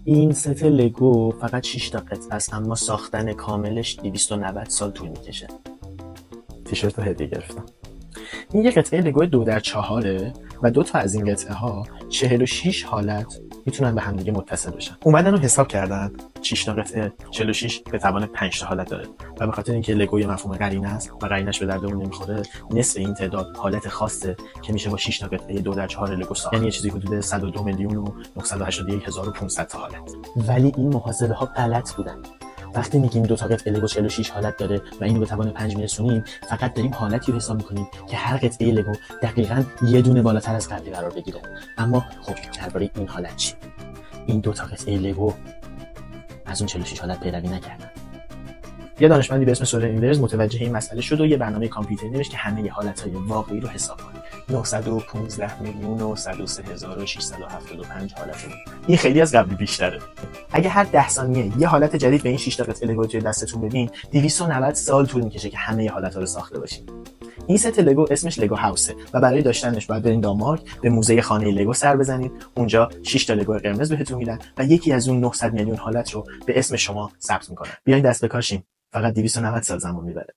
این ست لگو فقط 6 تا قطعه است، اما ساختن کاملش 290 سال طول میکشه. تیشرت رو هدیه گرفتم. این یه قطعه لگو 2x4 و 2 تا از این قطعه ها 46 حالت میتونن به هم دیگه متصل بشن. اومدن رو حساب کردن 6 تا قطعه 46 به توان 5 تا حالت داره و به خاطر اینکه لگو یه مفهوم قرینه است و قرینش به دردمون نمیخوره، نصف این تعداد حالت خاصه که میشه با 6 تا قطعه 2x4 لگو ساخت. یعنی یه چیزی حدود 102,981,500 تا حالت. ولی این محاسبه ها غلط بودن. وقتی میگیم 2 تا قطعه لگو 46 حالت داره و اینو به توان 5 میرسونیم، فقط داریم حالتی رو حساب میکنیم که هر قطعه لگو دقیقاً یه دونه بالاتر از قبلی قرار بگیره. اما خب درباره این حالت چی؟ این 2 تا قطعه لگو از اون 46 حالت پیروی نکردن. یه دانشمندی به اسم سورن ایندرز متوجه این مسئله شد و یه برنامه کامپیوتری نوشت که همه حالتهای واقعی رو حساب کنه. 915,063,675 حالت. این خیلی از قبلی بیشتره. اگه هر 10 ثانیه یه حالت جدید به این 6 تا قطعه لگو توی دستتون بدین، 290 سال طول میکشه که همه حالت‌ها رو ساخته باشین. این ست لگو اسمش لگو هاوسه و برای داشتنش باید برین دانمارک به موزه خانه لگو سر بزنید. اونجا 6 تا لگو قرمز بهتون میدن و یکی از اون 900 میلیون حالت رو به اسم شما ثبت میکنن. بیاین دست به کار شیم. فقط 290 سال زمان میبره.